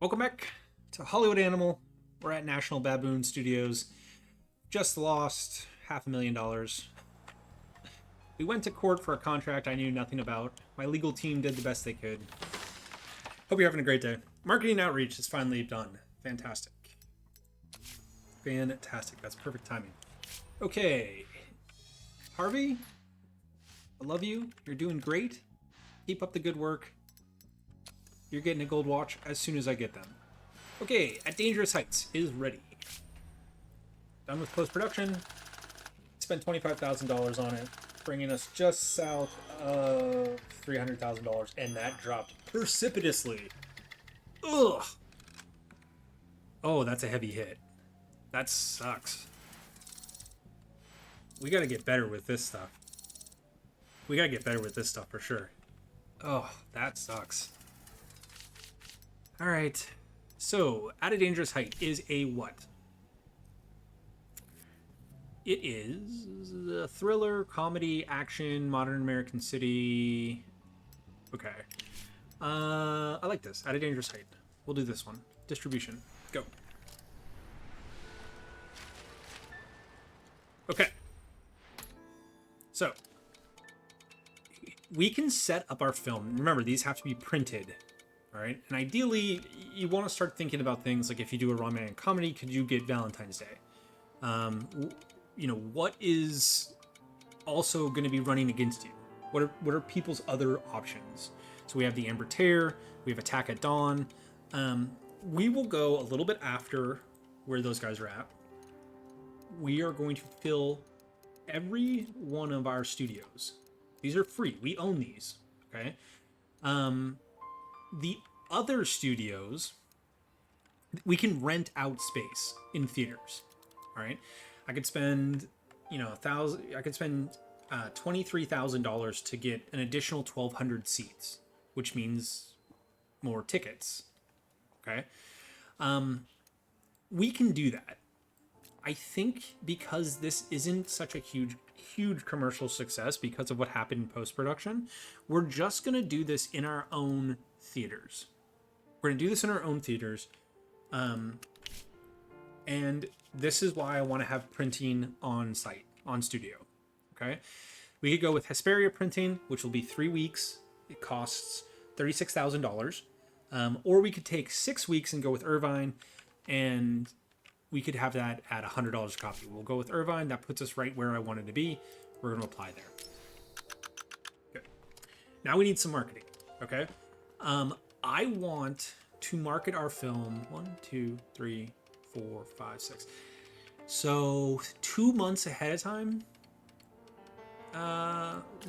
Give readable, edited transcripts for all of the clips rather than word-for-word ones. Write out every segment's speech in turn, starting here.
Welcome back to Hollywood Animal. We're at National Baboon Studios. Just lost $500,000. We went to court for a contract I knew nothing about. My legal team did the best they could. Hope you're having a great day. Marketing outreach is finally done. Fantastic. Fantastic. That's perfect timing. Okay. Harvey, I love you. You're doing great. Keep up the good work. You're getting a gold watch as soon as I get them. Okay, At Dangerous Heights is ready. Done with post-production. Spent $25,000 on it, bringing us just south of $300,000, and that dropped precipitously. Ugh. Oh, that's a heavy hit. That sucks. We gotta get better with this stuff. We gotta get better with this stuff for sure. Oh, that sucks. Alright, so At a Dangerous Height is a what? It is a thriller, comedy, action, modern American city. Okay. I like this. At a Dangerous Height. We'll do this one. Distribution. Go. Okay. So, we can set up our film. Remember, these have to be printed. All right, and ideally, you want to start thinking about things like if you do a romantic comedy, could you get Valentine's Day? What is also going to be running against you? What are people's other options? So we have The Amber Tear, we have Attack at Dawn. We will go a little bit after where those guys are at. We are going to fill every one of our studios. These are free. We own these. Okay. The other studios, we can rent out space in theaters. All right, I could spend, $23,000 to get an additional 1,200 seats, which means more tickets. Okay, we can do that. I think because this isn't such a huge commercial success because of what happened in post-production, we're just gonna do this in our own theaters. We're gonna do this in our own theaters, and this is why I want to have printing on site, on studio. Okay, we could go with Hesperia printing, which will be 3 weeks. It costs $36,000, or we could take 6 weeks and go with Irvine, and we could have that at $100 a copy. We'll go with Irvine. That puts us right where I wanted to be. We're gonna apply there. Good. Now we need some marketing. Okay. I want to market our film 1, 2, 3, 4, 5, 6. So 2 months ahead of time.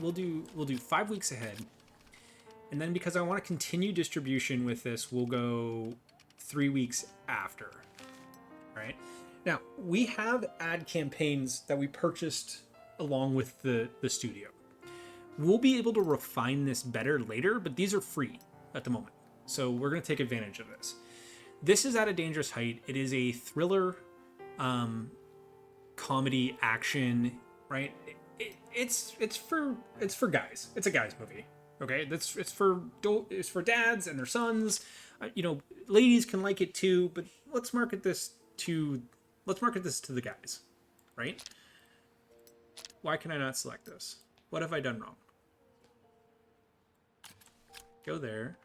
We'll do 5 weeks ahead, and then because I want to continue distribution with this, we'll go 3 weeks after. Right now, we have ad campaigns that we purchased along with the studio. We'll be able to refine this better later, but these are free at the moment. So we're going to take advantage of this. This is At a Dangerous Height. It is a thriller, comedy, action, right? It's for guys. It's a guys movie. Okay, it's for dads and their sons. Ladies can like it too, but let's market this to the guys, right? Why can I not select this? What have I done wrong? Go there.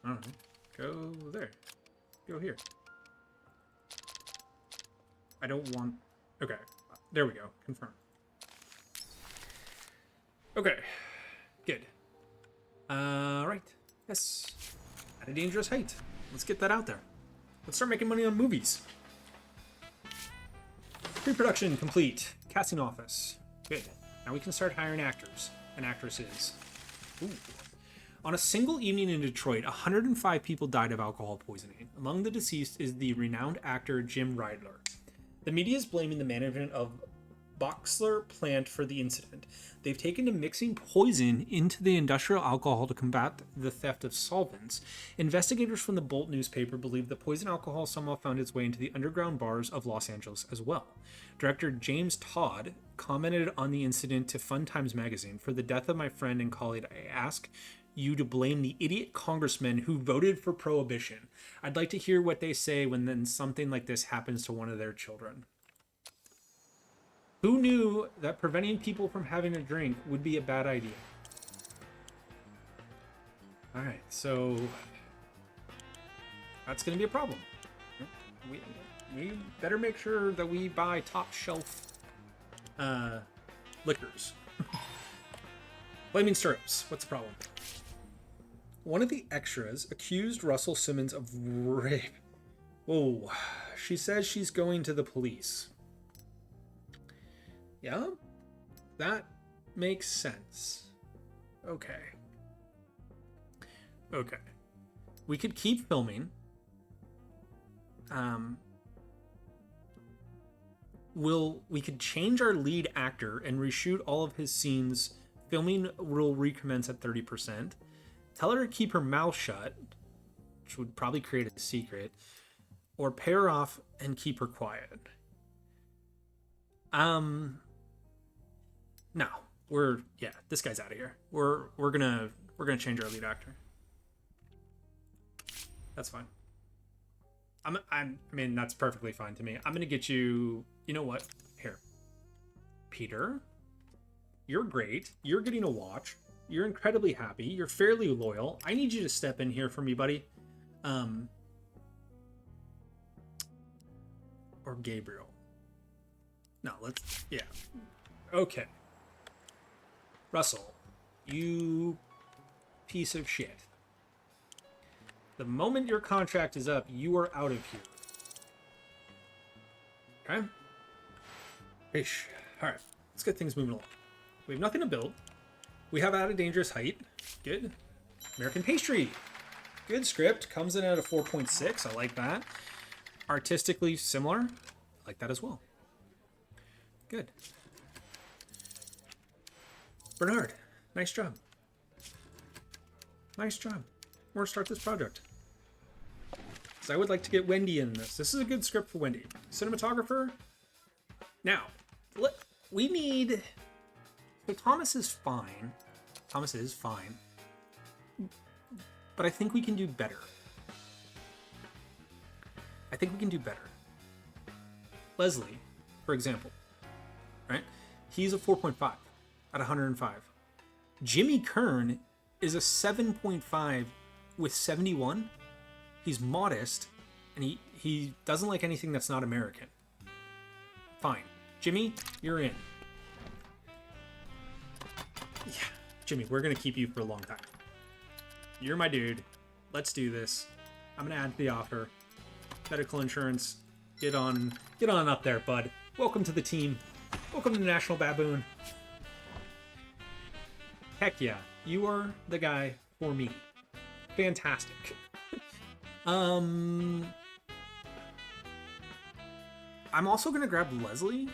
I don't know. Go there. Go here. I don't want... Okay. There we go. Confirm. Okay. Good. Right. Yes. At a Dangerous Height. Let's get that out there. Let's start making money on movies. Pre-production complete. Casting office. Good. Now we can start hiring actors and actresses. Ooh. On a single evening in Detroit, 105 people died of alcohol poisoning. Among the deceased is the renowned actor Jim Riedler. The media is blaming the management of Boxler plant for the incident. They've taken to mixing poison into the industrial alcohol to combat the theft of solvents. Investigators from the Bolt newspaper believe the poison alcohol somehow found its way into the underground bars of Los Angeles as well. Director James Todd commented on the incident to Fun Times magazine. For the death of my friend and colleague, I ask you to blame the idiot congressman who voted for prohibition. I'd like to hear what they say when then something like this happens to one of their children. Who knew that preventing people from having a drink would be a bad idea? All right, so that's going to be a problem. We better make sure that we buy top shelf liquors. Flaming syrups. What's the problem? One of the extras accused Russell Simmons of rape. Whoa. She says she's going to the police. Yeah? That makes sense. Okay. Okay. We could keep filming. We could change our lead actor and reshoot all of his scenes. Filming will recommence at 30%. Tell her to keep her mouth shut, which would probably create a secret, or pay her off and keep her quiet. No, this guy's out of here. We're gonna change our lead actor. That's fine. I mean, that's perfectly fine to me. I'm gonna get you. You know what? Here, Peter. You're great. You're getting a watch. You're incredibly happy. You're fairly loyal. I need you to step in here for me, buddy. Or Gabriel. No, yeah. Okay. Russell, you piece of shit. The moment your contract is up, you are out of here. Okay? Ish. All right. Let's get things moving along. We have nothing to build. We have At a Dangerous Height. Good. American Pastry. Good script. Comes in at a 4.6. I like that. Artistically similar. I like that as well. Good. Bernard. Nice job. Nice job. We're going to start this project. So I would like to get Wendy in this. This is a good script for Wendy. Cinematographer. Now, we need... So Thomas is fine. Thomas is fine. But I think we can do better. I think we can do better. Leslie, for example, right? He's a 4.5 at 105. Jimmy Kern is a 7.5 with 71. He's modest, and he doesn't like anything that's not American. Fine. Jimmy, you're in. Yeah, Jimmy, we're going to keep you for a long time. You're my dude. Let's do this. I'm going to add to the offer. Medical insurance. Get on up there, bud. Welcome to the team. Welcome to the National Baboon. Heck yeah, you are the guy for me. Fantastic. I'm also going to grab Leslie.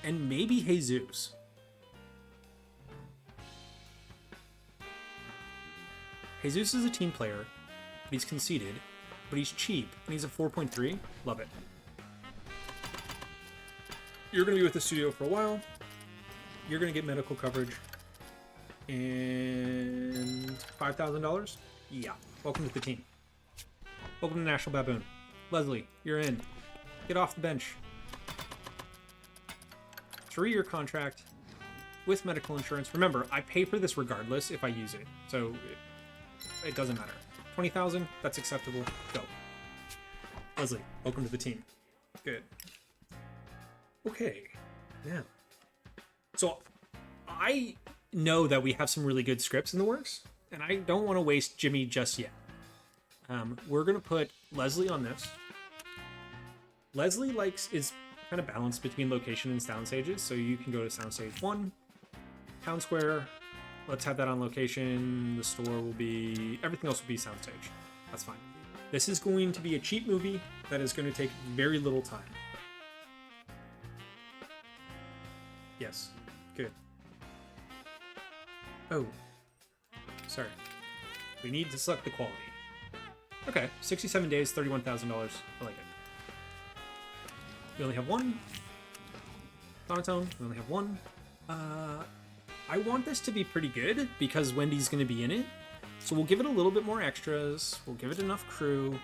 And maybe Jesus. Jesus is a team player, but he's conceited, but he's cheap, and he's a 4.3. Love it. You're going to be with the studio for a while. You're going to get medical coverage. And $5,000? Yeah. Welcome to the team. Welcome to National Baboon. Leslie, you're in. Get off the bench. 3-year contract with medical insurance. Remember, I pay for this regardless if I use it, so it doesn't matter. 20,000, that's acceptable. Go. Leslie, welcome to the team. Good. Okay, now. So I know that we have some really good scripts in the works, and I don't want to waste Jimmy just yet. We're gonna put Leslie on this. Leslie is kind of balanced between location and sound stages, so you can go to soundstage 1, town square. Let's have that on location. The store will be, everything else will be soundstage. That's fine. This is going to be a cheap movie that is going to take very little time. Yes, good. Oh, sorry. We need to select the quality. Okay, 67 days, $31,000. I like it. We only have one. Monotone, we only have one. I want this to be pretty good because Wendy's going to be in it. So we'll give it a little bit more extras. We'll give it enough crew.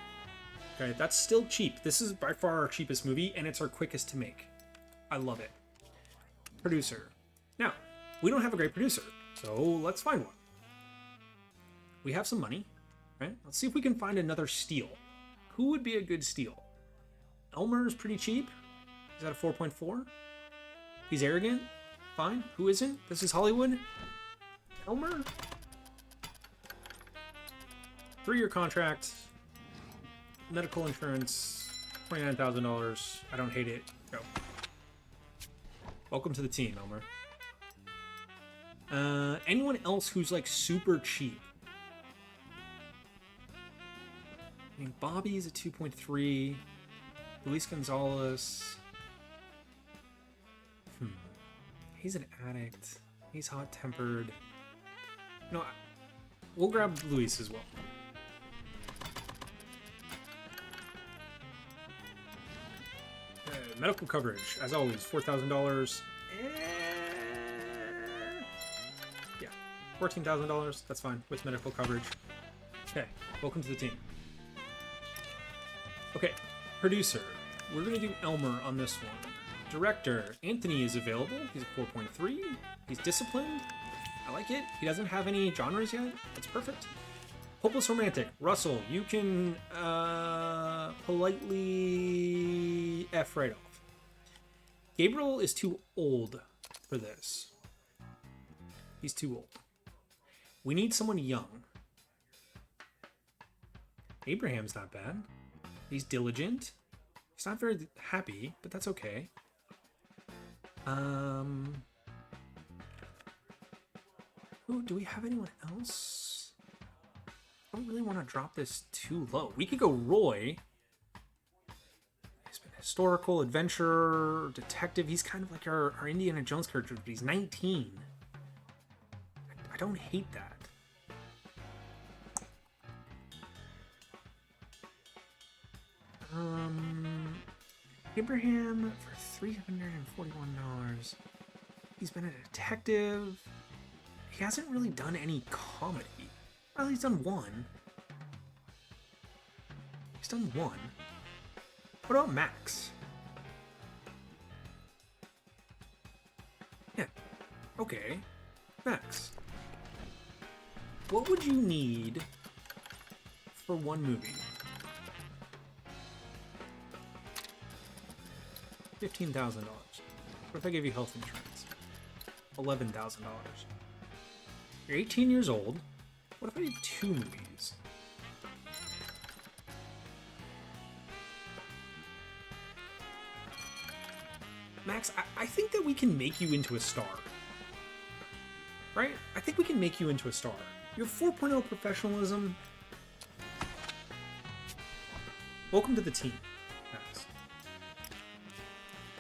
Okay, that's still cheap. This is by far our cheapest movie, and it's our quickest to make. I love it. Producer. Now, we don't have a great producer, so let's find one. We have some money, right? Let's see if we can find another steal. Who would be a good steal? Elmer's pretty cheap. He's at a 4.4. He's arrogant. Fine. Who isn't? This is Hollywood. Elmer? 3-year contract. Medical insurance. $29,000. I don't hate it. Go. Welcome to the team, Elmer. Anyone else who's like super cheap? I mean, Bobby's a 2.3. Luis Gonzalez. He's an addict. He's hot-tempered. No, we'll grab Luis as well. Medical coverage, as always, $4,000. Yeah, $14,000. That's fine with medical coverage. Okay, welcome to the team. Okay, producer. We're gonna do Elmer on this one. Director, Anthony is available. He's a 4.3. He's disciplined. I like it. He doesn't have any genres yet. That's perfect. Hopeless romantic. Russell, you can politely F right off. Gabriel is too old for this. He's too old. We need someone young. Abraham's not bad. He's diligent. He's not very happy, but that's okay. Ooh, do we have anyone else? I don't really want to drop this too low. We could go Roy. He's been historical, adventurer, detective. He's kind of like our Indiana Jones character, but he's 19. I don't hate that. Abraham for $341. He's been a detective. He hasn't really done any comedy. Well, he's done one. He's done one. What about Max? Yeah. Okay. Max. What would you need for one movie? $15,000. What if I give you health insurance? $11,000. You're 18 years old. What if I did 2 movies? Max, I think that we can make you into a star. Right? I think we can make you into a star. You have 4.0 professionalism. Welcome to the team, Max.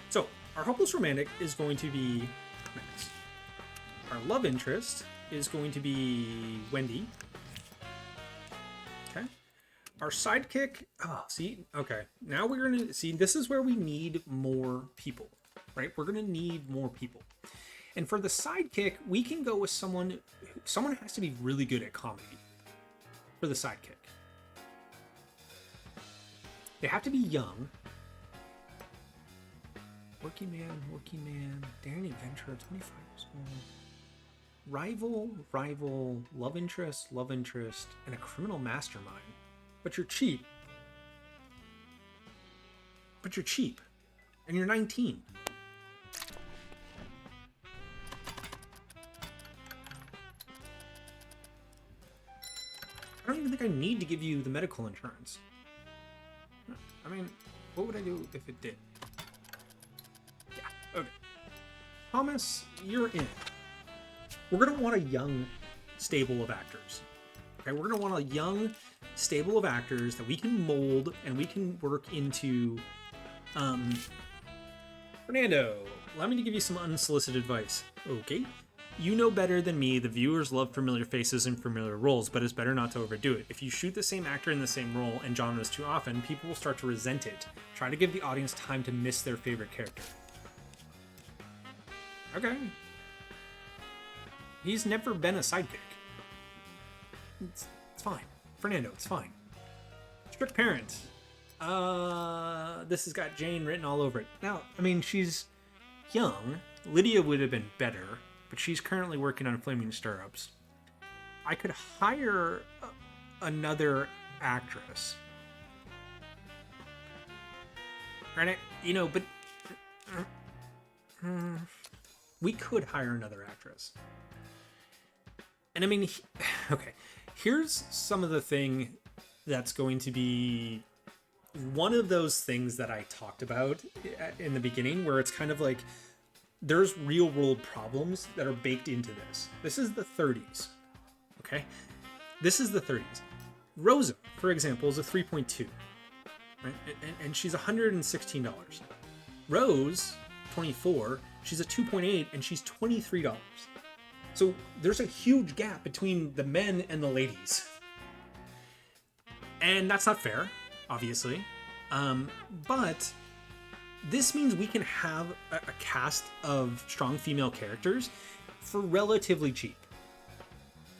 So, our hopeless romantic is going to be Max. Our love interest is going to be Wendy. Okay. Our sidekick, okay. Now we're going to see, this is where we need more people, right? We're going to need more people. And for the sidekick, we can go with someone has to be really good at comedy for the sidekick. They have to be young. Working man, daring adventurer, 25 years old. Rival, love interest, and a criminal mastermind. But you're cheap. And you're 19. I don't even think I need to give you the medical insurance. I mean, what would I do if it did? Yeah, okay. Thomas, you're in. We're going to want a young stable of actors. Okay, we're going to want a young stable of actors that we can mold and we can work into. Fernando, allow me to give you some unsolicited advice. Okay. You know better than me, the viewers love familiar faces and familiar roles, but it's better not to overdo it. If you shoot the same actor in the same role and genres too often, people will start to resent it. Try to give the audience time to miss their favorite character. Okay. He's never been a sidekick. It's fine. Fernando, it's fine. Strict parent. This has got Jane written all over it. Now, I mean, she's young. Lydia would have been better, but she's currently working on Flaming Stirrups. I could hire another actress. Right? You know, but we could hire another actress. And I mean, okay, here's some of the thing that's going to be one of those things that I talked about in the beginning, where it's kind of like there's real world problems that are baked into this. This is the 30s, okay? This is the 30s. Rosa, for example, is a 3.2, right? And she's $116. Rose, 24, she's a 2.8 and she's $23. So there's a huge gap between the men and the ladies. And that's not fair, obviously. But this means we can have a cast of strong female characters for relatively cheap.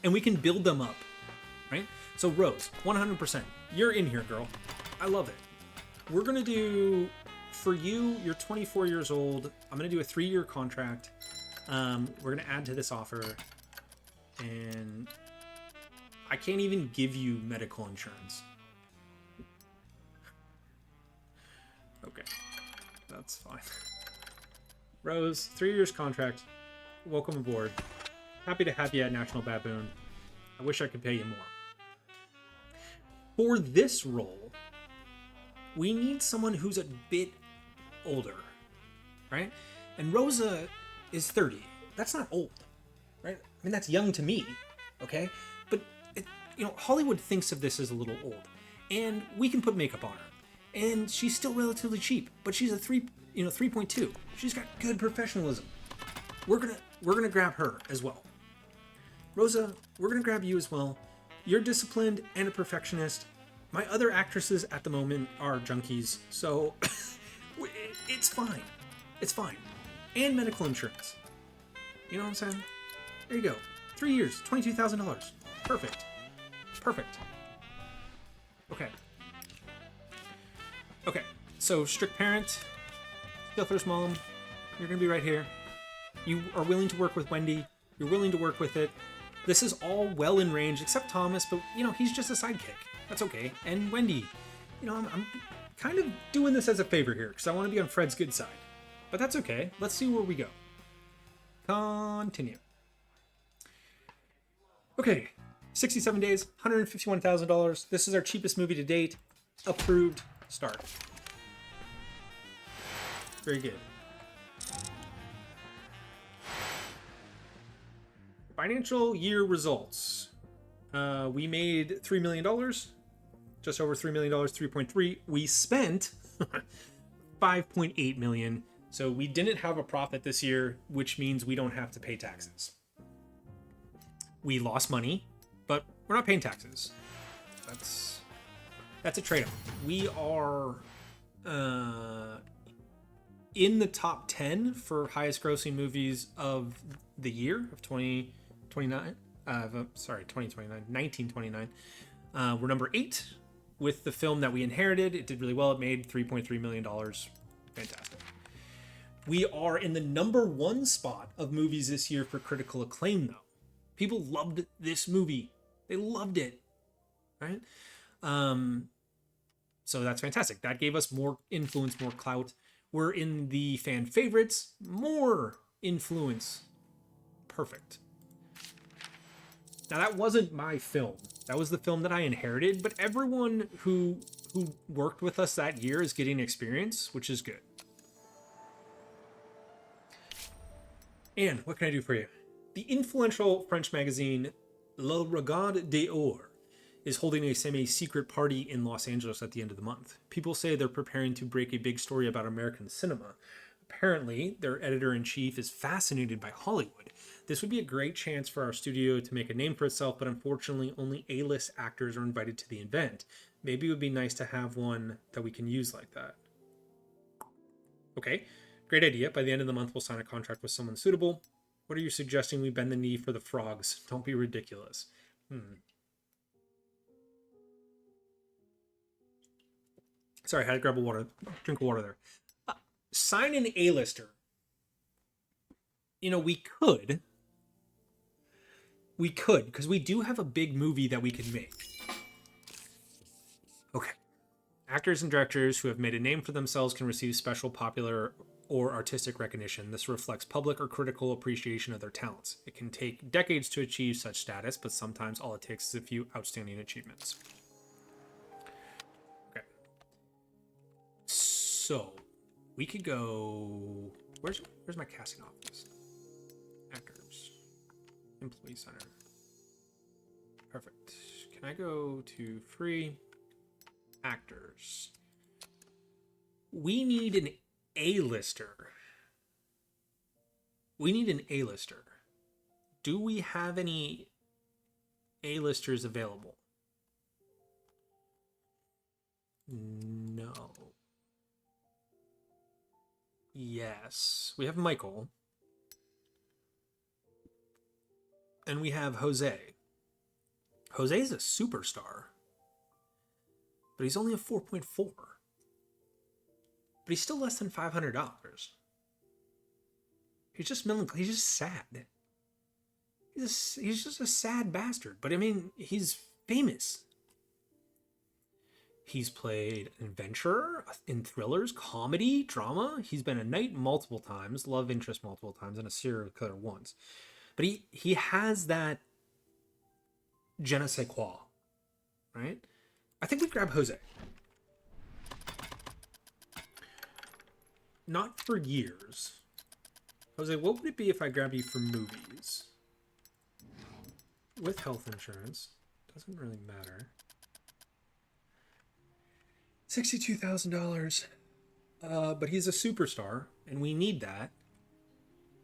And we can build them up, right? So Rose, 100%. You're in here, girl. I love it. We're going to do, for you, you're 24 years old. I'm going to do a 3-year contract. We're going to add to this offer. And I can't even give you medical insurance. Okay, that's fine. Rose, 3 years contract. Welcome aboard. Happy to have you at National Baboon. I wish I could pay you more. For this role, we need someone who's a bit older, right? And Rosa is 30. That's not old, right? I mean, that's young to me, okay? But, Hollywood thinks of this as a little old. And we can put makeup on her. And she's still relatively cheap, but she's a 3.2. She's got good professionalism. We're gonna grab her as well. Rosa, we're gonna grab you as well. You're disciplined and a perfectionist. My other actresses at the moment are junkies, so it's fine. It's fine. And medical insurance. You know what I'm saying? There you go. 3 years, $22,000. Perfect. Perfect. Okay, so strict parent, still first mom, you're gonna be right here. You are willing to work with Wendy. You're willing to work with it. This is all well in range, except Thomas, but he's just a sidekick. That's okay. And Wendy, I'm kind of doing this as a favor here because I want to be on Fred's good side. But that's okay. Let's see where we go. Continue. Okay, 67 days, $151,000. This is our cheapest movie to date. Approved. Start. Very good. Financial year results. We made $3 million. Just over $3 million, 3.3. We spent $5.8 million. So we didn't have a profit this year, which means we don't have to pay taxes. We lost money, but we're not paying taxes. That's a trade-off. We are in the top 10 for highest grossing movies of the year of 2029. 1929. We're number 8 with the film that we inherited. It did really well. It made $3.3 million. Fantastic. We are in the number 1 spot of movies this year for critical acclaim, though. People loved this movie. They loved it, right? So that's fantastic. That gave us more influence, more clout. We're in the fan favorites, more influence. Perfect. Now that wasn't my film. That was the film that I inherited, but everyone who worked with us that year is getting experience, which is good. And what can I do for you? The influential French magazine Le Regard d'Or is holding a semi-secret party in Los Angeles at the end of the month. People say they're preparing to break a big story about American cinema. Apparently, their editor-in-chief is fascinated by Hollywood. This would be a great chance for our studio to make a name for itself, but unfortunately, only A-list actors are invited to the event. Maybe it would be nice to have one that we can use like that. Okay, great idea. By the end of the month, we'll sign a contract with someone suitable. What are you suggesting we bend the knee for the frogs? Don't be ridiculous. Sorry, I had to grab a drink of water there. Sign an A-lister. You know, we could, because we do have a big movie that we could make. Okay. Actors and directors who have made a name for themselves can receive special popular or artistic recognition. This reflects public or critical appreciation of their talents. It can take decades to achieve such status, but sometimes all it takes is a few outstanding achievements. Okay. So, we could go... Where's my casting office? Actors. Employee center. Perfect. Can I go to free actors? We need an A-lister. We need an A-lister. Do we have any A-listers available? No. Yes. We have Michael. And we have Jose. Jose's a superstar. But he's only a 4.4. But he's still less than $500. He's just sad. He's just a sad bastard. But I mean, he's famous. He's played an adventurer in thrillers, comedy, drama. He's been a knight multiple times, love interest multiple times, and a serial killer once. But he has that je ne sais quoi, right? I think we grab Jose. Not for years. Jose, what would it be if I grab you for movies? With health insurance. Doesn't really matter. $62,000. But he's a superstar, and we need that.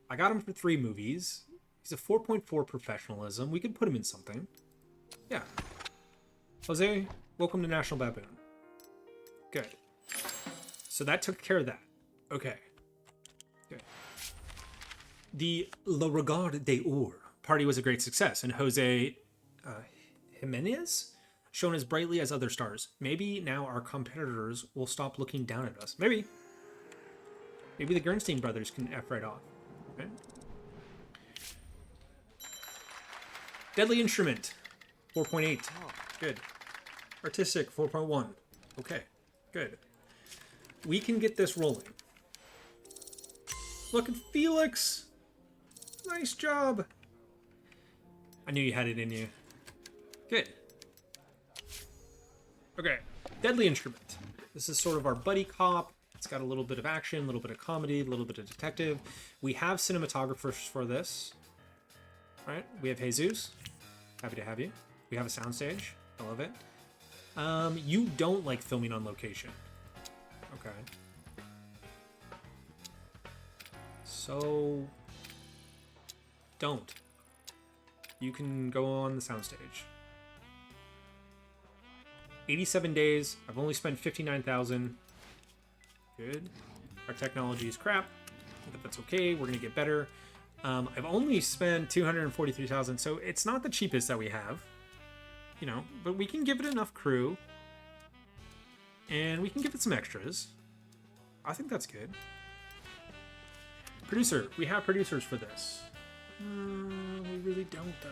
I got him for 3 movies. He's a 4.4 professionalism. We could put him in something. Yeah. Jose, welcome to National Baboon. Good. So that took care of that. Okay. Good. The Le Regard des Ours party was a great success, and Jose Jimenez shone as brightly as other stars. Maybe now our competitors will stop looking down at us. Maybe. Maybe the Gernstein brothers can F right off. Okay. Deadly Instrument, 4.8. Oh, good. Artistic, 4.1. Okay, good. We can get this rolling. Look at Felix. Nice job. I knew you had it in you. Good. Okay, Deadly Instrument. This is sort of our buddy cop. It's got a little bit of action, a little bit of comedy, a little bit of detective. We have cinematographers for this. All right, we have Jesus. Happy to have you. We have a soundstage. I love it. You don't like filming on location. Okay. So, don't. You can go on the soundstage. 87 days. I've only spent 59,000. Good. Our technology is crap, but that's okay. We're gonna get better. I've only spent 243,000, so it's not the cheapest that we have, you know. But we can give it enough crew, and we can give it some extras. I think that's good. Producer. We have producers for this. We really don't, though.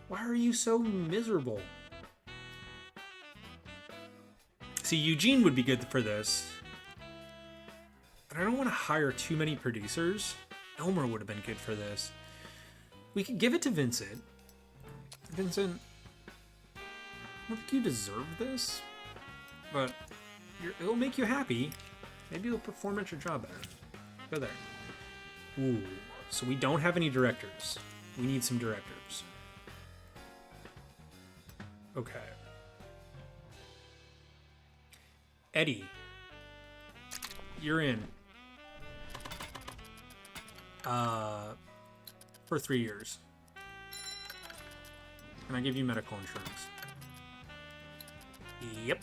Why are you so miserable? See, Eugene would be good for this. But I don't want to hire too many producers. Elmer would have been good for this. We could give it to Vincent. Vincent, I don't think you deserve this, but it'll make you happy. Maybe you'll perform at your job better. Go there. Ooh, so we don't have any directors. We need some directors. Okay. Eddie, you're in. For 3 years. Can I give you medical insurance? Yep.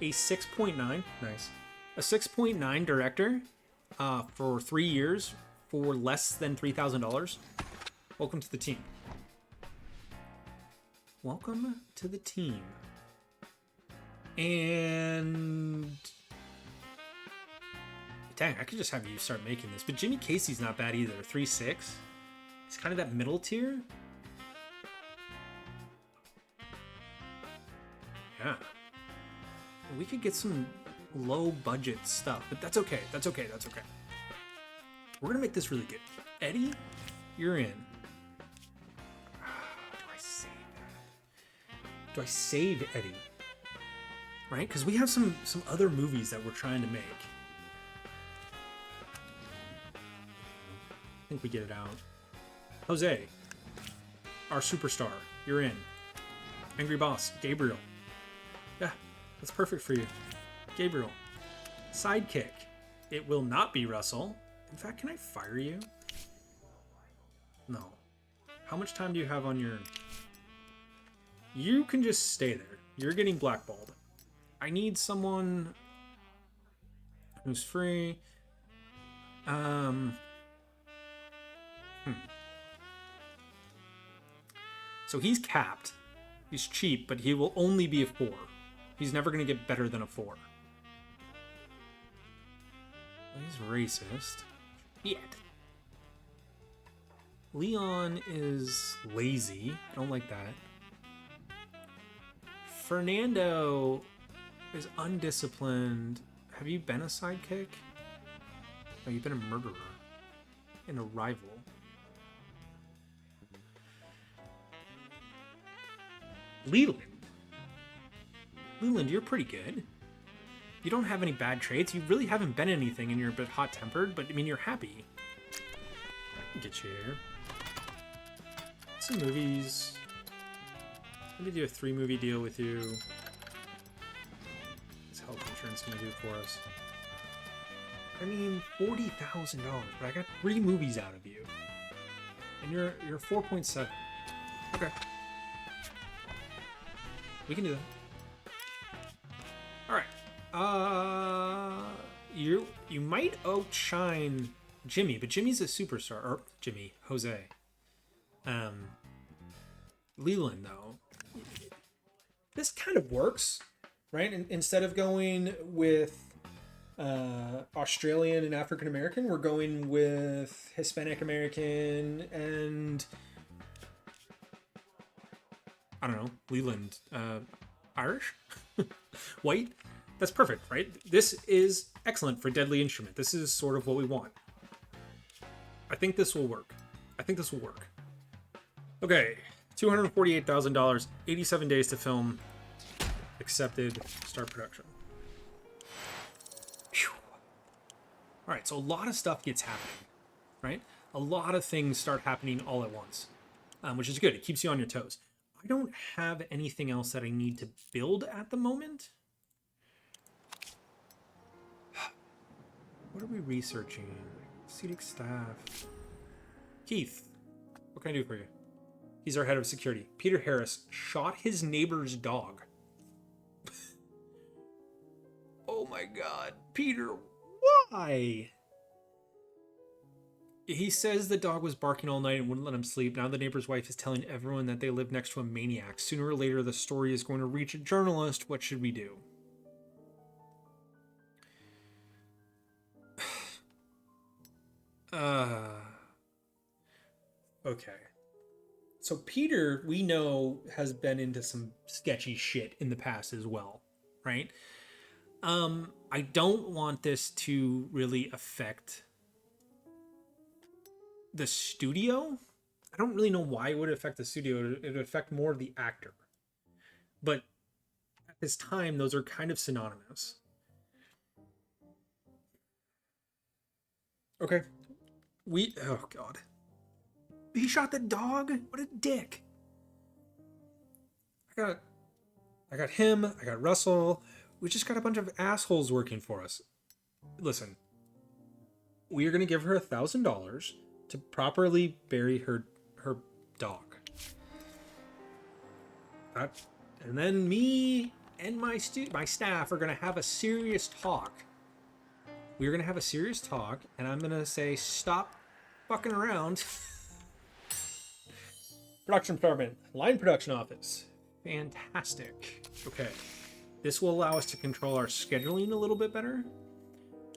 A 6.9. Nice. A 6.9 director for 3 years for less than $3,000, welcome to the team. Welcome to the team. And dang, I could just have you start making this. But Jimmy Casey's not bad either. 3.6. He's kind of that middle tier. Yeah. We could get some low budget stuff, but that's okay. That's okay. That's okay. We're going to make this really good. Eddie, you're in. Do I save that? Do I save Eddie? Right? Because we have some other movies that we're trying to make. I think we get it out. Jose, our superstar, you're in. Angry Boss, Gabriel. Yeah, that's perfect for you. Gabriel. Sidekick. It will not be Russell. In fact, can I fire you? No. How much time do you have on your... You can just stay there. You're getting blackballed. I need someone who's free. So he's capped. He's cheap, but he will only be a 4. He's never going to get better than a 4. He's racist. Yet. Leon is lazy. I don't like that. Fernando is undisciplined. Have you been a sidekick? No, you've been a murderer. And a rival. Leland. Leland, you're pretty good. You don't have any bad traits. You really haven't been anything, and you're a bit hot-tempered, but, I mean, you're happy. I can get you here. Some movies. Let me do a 3-movie deal with you. What's health insurance going to do for us? I mean, $40,000, but I got 3 movies out of you. And you're 4.7. Okay. We can do that. All right. You might outshine Jimmy, but Jimmy's a superstar. Or Jose. Leland, though. This kind of works, right? Instead of going with Australian and African American, we're going with Hispanic American and I don't know, Leland, Irish, white. That's perfect, right? This is excellent for Deadly Instrument. This is sort of what we want. I think this will work. Okay, $248,000, 87 days to film. Accepted. Start production. Whew. All right, so a lot of stuff gets happening, right? A lot of things start happening all at once, which is good. It keeps you on your toes. I don't have anything else that I need to build at the moment. What are we researching? Cedic staff. Keith, what can I do for you? He's our head of security. Peter Harris shot his neighbor's dog. Oh my God, Peter, why? He says the dog was barking all night and wouldn't let him sleep. Now the neighbor's wife is telling everyone that they live next to a maniac. Sooner or later, the story is going to reach a journalist. What should we do? Okay. So Peter, we know, has been into some sketchy shit in the past as well, right? I don't want this to really affect the studio. I don't really know why it would affect the studio. It would affect more of the actor. But at this time, those are kind of synonymous. Okay. Oh God. He shot the dog? What a dick. I got him. I got Russell. We just got a bunch of assholes working for us. Listen. We are going to give her $1,000 to properly bury her dog. And then me and my staff are going to have a serious talk. We're going to have a serious talk, and I'm going to say, stop fucking around. Production department, line production office. Fantastic. Okay. This will allow us to control our scheduling a little bit better.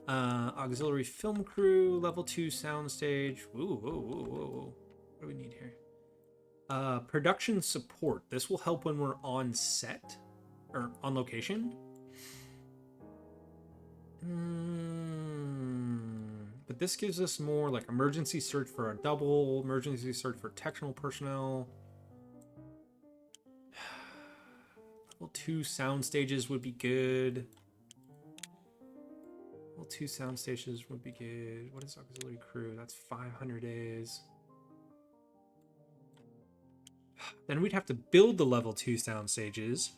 Auxiliary film crew, level 2 soundstage. Whoa, whoa, whoa, whoa. What do we need here? Production support. This will help when we're on set or on location. But this gives us more like emergency search for a double, emergency search for technical personnel. Level 2 sound stages would be good. Level 2 sound stages would be good. What is auxiliary crew? That's 500 days. Then we'd have to build the level 2 sound stages.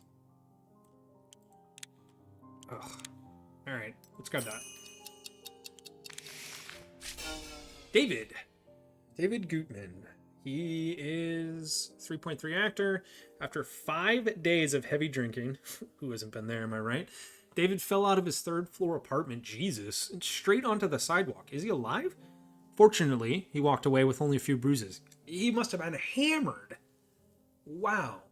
Ugh. All right, let's grab that. David Gutman. He is 3.3 actor. After 5 days of heavy drinking, who hasn't been there, am I right? David fell out of his 3rd floor apartment, Jesus, and straight onto the sidewalk. Is he alive? Fortunately, he walked away with only a few bruises. He must have been hammered. Wow.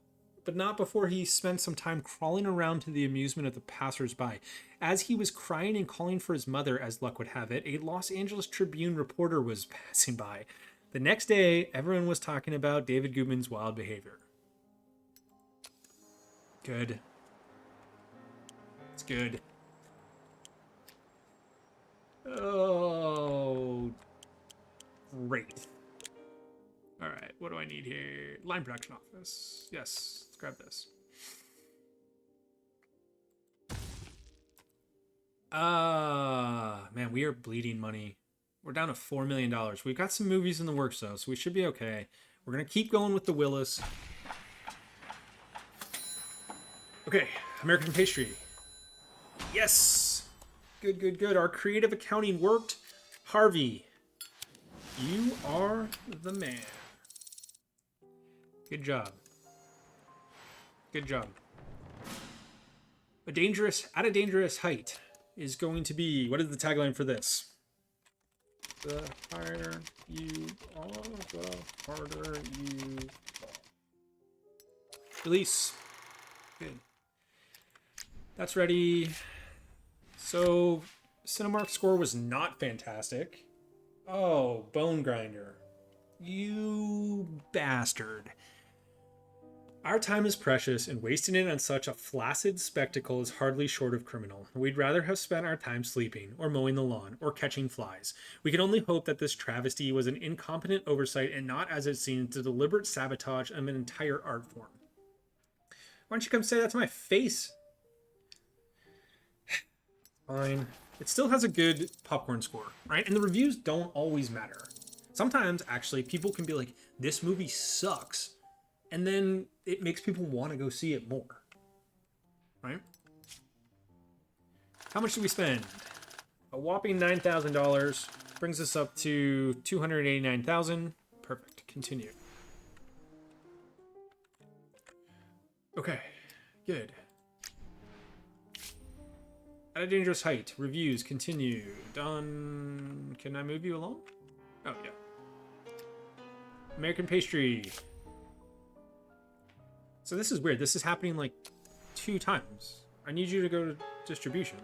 But not before he spent some time crawling around to the amusement of the passersby. As he was crying and calling for his mother, as luck would have it, a Los Angeles Tribune reporter was passing by. The next day, everyone was talking about David Gutman's wild behavior. Good. It's good. Oh, great. All right, what do I need here? Line production office. Yes, let's grab this. Man, we are bleeding money. We're down to $4 million. We've got some movies in the works, though, so we should be okay. We're going to keep going with the Willis. Okay, American Pastry. Yes! Good, good, good. Our creative accounting worked. Harvey, you are the man. Good job. Good job. At a dangerous height is going to be, what is the tagline for this? The higher you are, the harder you fall. Release. Good. That's ready. So, Cinemark score was not fantastic. Oh, Bone Grinder. You bastard. Our time is precious, and wasting it on such a flaccid spectacle is hardly short of criminal. We'd rather have spent our time sleeping, or mowing the lawn, or catching flies. We can only hope that this travesty was an incompetent oversight and not, as it seems, the deliberate sabotage of an entire art form. Why don't you come say that to my face? Fine. It still has a good popcorn score, right? And the reviews don't always matter. Sometimes, actually, people can be like, this movie sucks. And then it makes people want to go see it more. Right? How much did we spend? A whopping $9,000. Brings us up to $289,000. Perfect. Continue. Okay. Good. At a dangerous height. Reviews. Continue. Done. Can I move you along? Oh, yeah. American Pastry. So this is weird. This is happening like 2 times. I need you to go to distribution.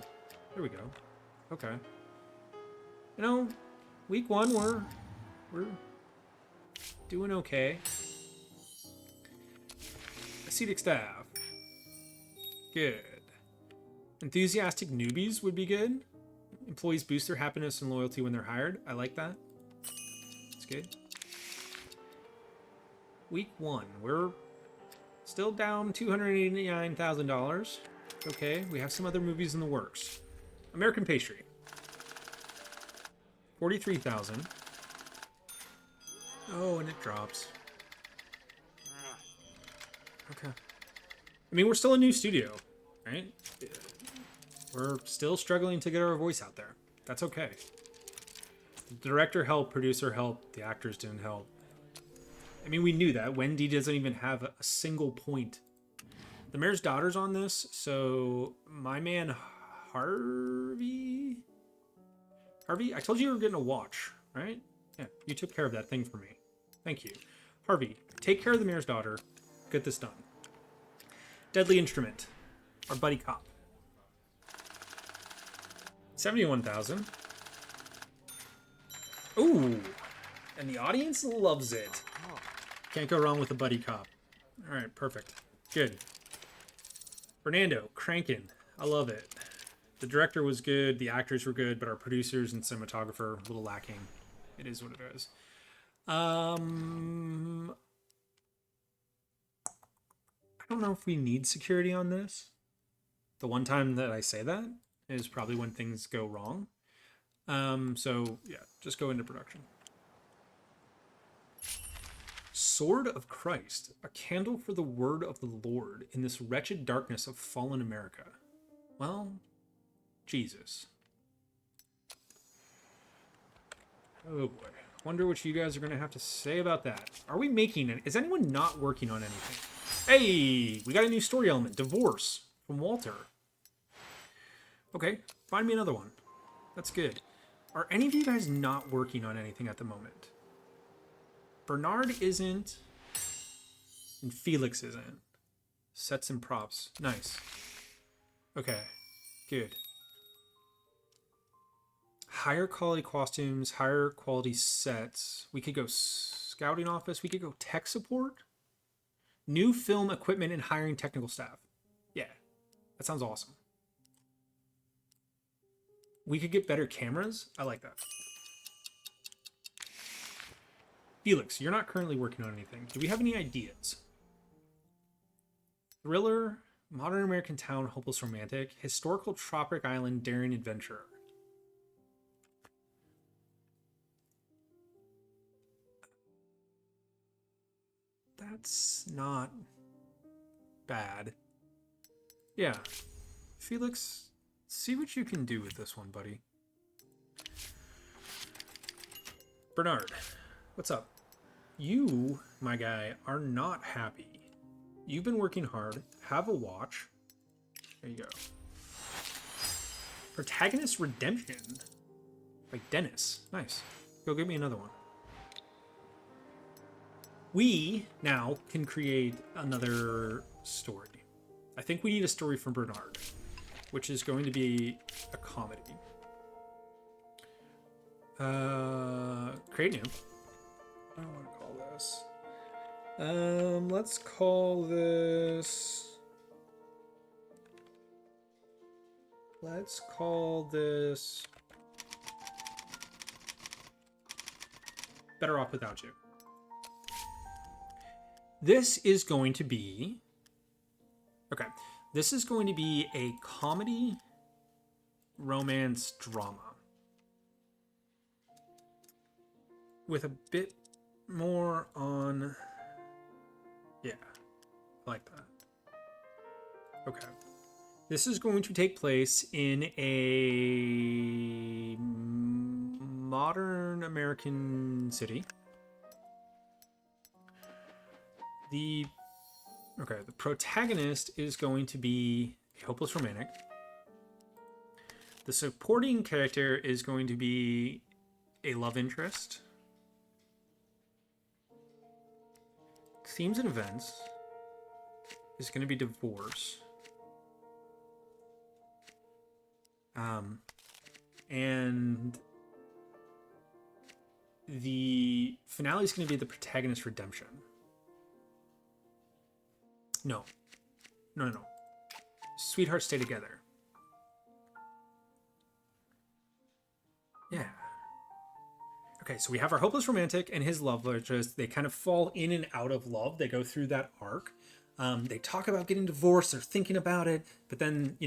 There we go. Okay. You know, week 1 we're doing okay. Acetic staff. Good. Enthusiastic newbies would be good. Employees boost their happiness and loyalty when they're hired. I like that. It's good. Week 1, we're still down $289,000. Okay, we have some other movies in the works. American Pastry. $43,000. Oh, and it drops. Okay. I mean, we're still a new studio, right? We're still struggling to get our voice out there. That's okay. The director helped, producer helped, the actors didn't help. I mean, we knew that. Wendy doesn't even have a single point. The mayor's daughter's on this, so my man Harvey? I told you were getting a watch, right? Yeah, you took care of that thing for me. Thank you. Harvey, take care of the mayor's daughter. Get this done. Deadly Instrument. Our buddy cop. 71,000. Ooh. And the audience loves it. Can't go wrong with a buddy cop. All right, perfect. Good. Fernando, cranking. I love it. The director was good, the actors were good, but our producers and cinematographer a little lacking. It is what it is. I don't know if we need security on this. The one time that I say that is probably when things go wrong. So yeah, just go into production. Sword of Christ, a candle for the word of the Lord in this wretched darkness of fallen America. Well, Jesus. Oh boy. Wonder what you guys are going to have to say about that. Are we making it? Is anyone not working on anything? Hey, we got a new story element. Divorce from Walter. Okay, find me another one. That's good. Are any of you guys not working on anything at the moment? Bernard isn't, and Felix isn't. Sets and props. Nice. Okay, good. Higher quality costumes, higher quality sets. We could go scouting office. We could go tech support. New film equipment and hiring technical staff. Yeah, that sounds awesome. We could get better cameras. I like that. Felix, you're not currently working on anything. Do we have any ideas? Thriller, modern American town, hopeless romantic, historical tropic island, daring adventure. That's not bad. Yeah. Felix, see what you can do with this one, buddy. Bernard, what's up? You, my guy, are not happy. You've been working hard. Have a watch. There you go. Protagonist Redemption by Dennis. Nice. Go get me another one. We now can create another story. I think we need a story from Bernard, which is going to be a comedy. Create new. I don't want to call this. Let's call this. Let's call this. Better Off Without You. This is going to be. Okay. This is going to be a comedy, romance, drama. With a bit more on. Yeah. I like that. Okay. This is going to take place in a modern American city. The protagonist is going to be a hopeless romantic. The supporting character is going to be a love interest. Themes and events is going to be divorce. And the finale is going to be the protagonist's redemption. No. Sweethearts stay together. Yeah. Okay, so we have our hopeless romantic and his love interest. They kind of fall in and out of love. They go through that arc. They talk about getting divorced. They're thinking about it, but then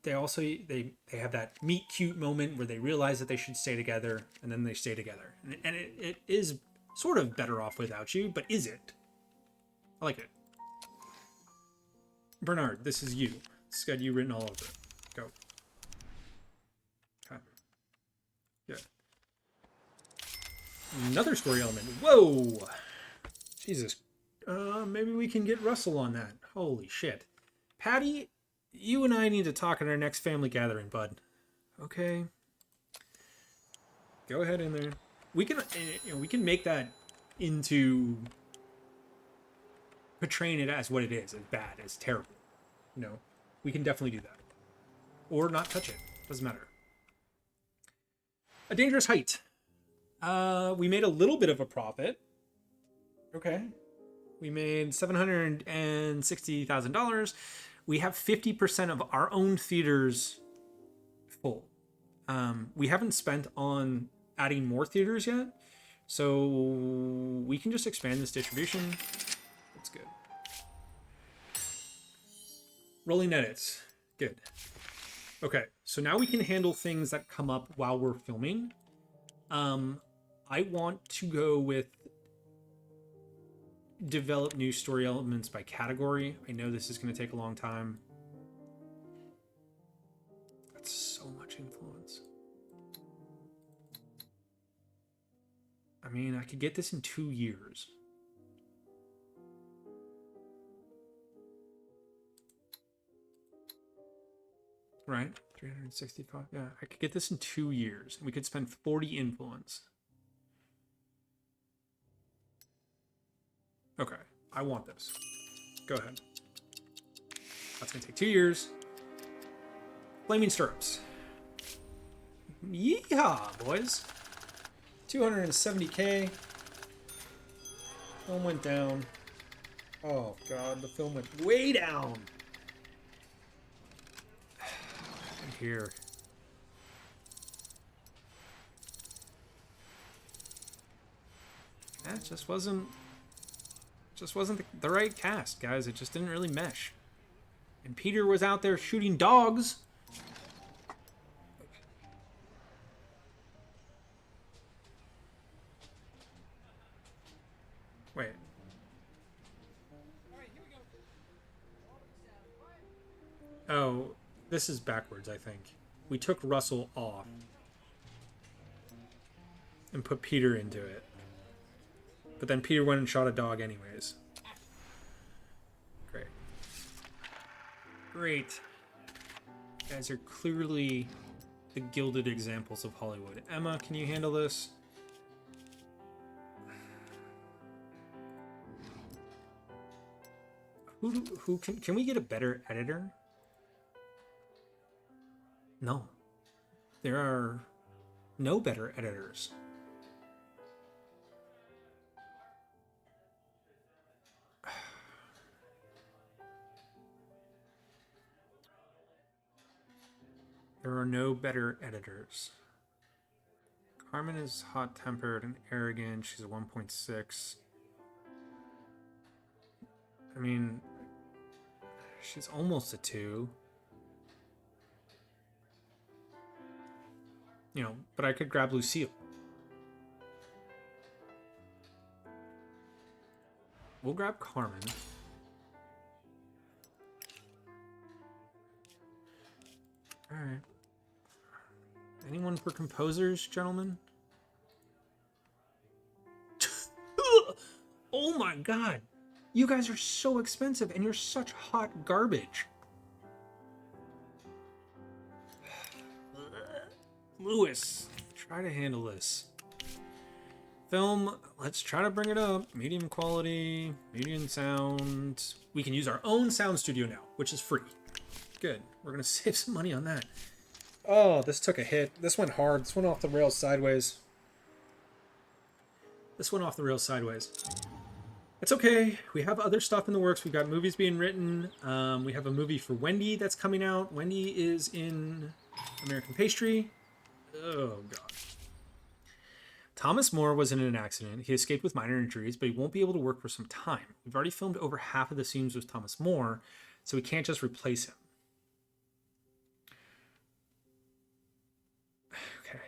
they also they have that meet cute moment where they realize that they should stay together, and then they stay together. And it is sort of Better Off Without You, but is it? I like it. Bernard, this is you. It's got you written all over it. Go. Okay. Good. Another story element. Whoa! Jesus. Maybe we can get Russell on that. Holy shit. Patty, you and I need to talk at our next family gathering, bud. Okay. Go ahead in there. we can we can make that into portraying it as what it is, as bad, as terrible. You know, we can definitely do that, or not touch it. Doesn't matter. A Dangerous Height. We made a little bit of a profit. Okay, we made $760,000. We have 50% of our own theaters full. We haven't spent on adding more theaters yet, so we can just expand this distribution. That's good. Rolling edits. Good. Okay, so now we can handle things that come up while we're filming. I want to go with develop new story elements by category. I know this is going to take a long time. That's so much influence. I mean, I could get this in 2 years. Right? 365. Yeah, I could get this in 2 years. We could spend 40 influence. Okay, I want this. Go ahead. That's gonna take 2 years. Flaming Stirrups. Yeehaw, boys. 270K. Film went down. Oh god, the film went way down. Here. That just wasn't the right cast, guys. It just didn't really mesh. And Peter was out there shooting dogs. Wait. Oh, this is backwards, I think. We took Russell off and put Peter into it. But then Peter went and shot a dog anyways. Great. Great. You guys are clearly the gilded examples of Hollywood. Emma, can you handle this? Who can we get a better editor? No. There are no better editors. There are no better editors. Carmen is hot-tempered and arrogant. She's a 1.6. I mean, she's almost a 2. You know, but I could grab Lucille. We'll grab Carmen. Alright. Anyone for composers, gentlemen? Oh my god! You guys are so expensive and you're such hot garbage. Lewis, try to handle this. Film, let's try to bring it up. Medium quality, medium sound. We can use our own sound studio now, which is free. Good. We're going to save some money on that. Oh, this took a hit. This went hard. This went off the rails sideways. This went off the rails sideways. It's okay. We have other stuff in the works. We've got movies being written. We have a movie for Wendy that's coming out. Wendy is in American Pastry. Oh, God. Thomas More was in an accident. He escaped with minor injuries, but he won't be able to work for some time. We've already filmed over half of the scenes with Thomas More, so we can't just replace him. Okay.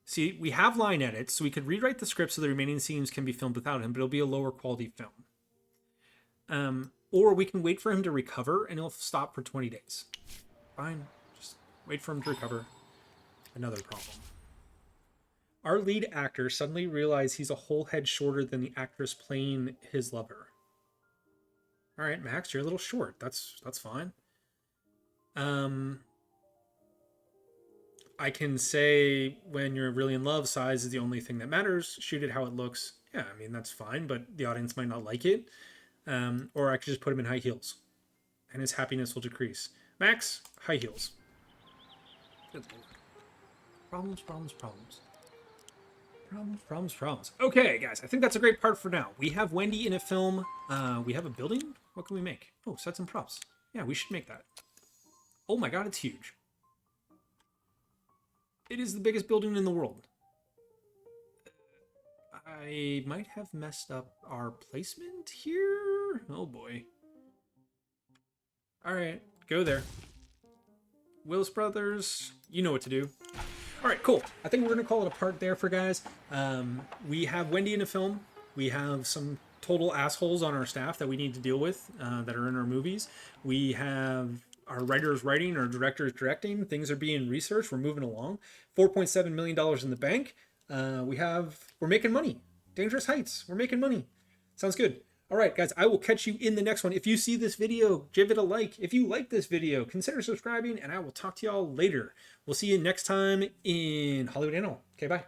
See, we have line edits, so we could rewrite the script so the remaining scenes can be filmed without him, but it'll be a lower quality film. Or we can wait for him to recover, and he'll stop for 20 days. Fine. Just wait for him to recover. Another problem. Our lead actor suddenly realized he's a whole head shorter than the actress playing his lover. All right, Max, you're a little short. That's fine. I can say when you're really in love, size is the only thing that matters. Shoot it how it looks. Yeah, I mean, that's fine, but the audience might not like it. Or I could just put him in high heels and his happiness will decrease. Max, high heels. Good lord. Problems, problems, problems. Problems, problems, problems. Okay, guys, I think that's a great part for now. We have Wendy in a film. We have a building. What can we make? Oh, sets and props. Yeah, we should make that. Oh my god, it's huge. It is the biggest building in the world. I might have messed up our placement here. Oh boy. All right, go there. Willis Brothers, you know what to do. All right, cool. I think we're going to call it a part there for guys. We have Wendy in a film. We have some total assholes on our staff that we need to deal with that are in our movies. We have our writers writing, our directors directing. Things are being researched. We're moving along. $4.7 million in the bank. We're making money. Dangerous Heights. We're making money. Sounds good. All right, guys, I will catch you in the next one. If you see this video, give it a like. If you like this video, consider subscribing, and I will talk to y'all later. We'll see you next time in Hollywood Animal. Okay, bye.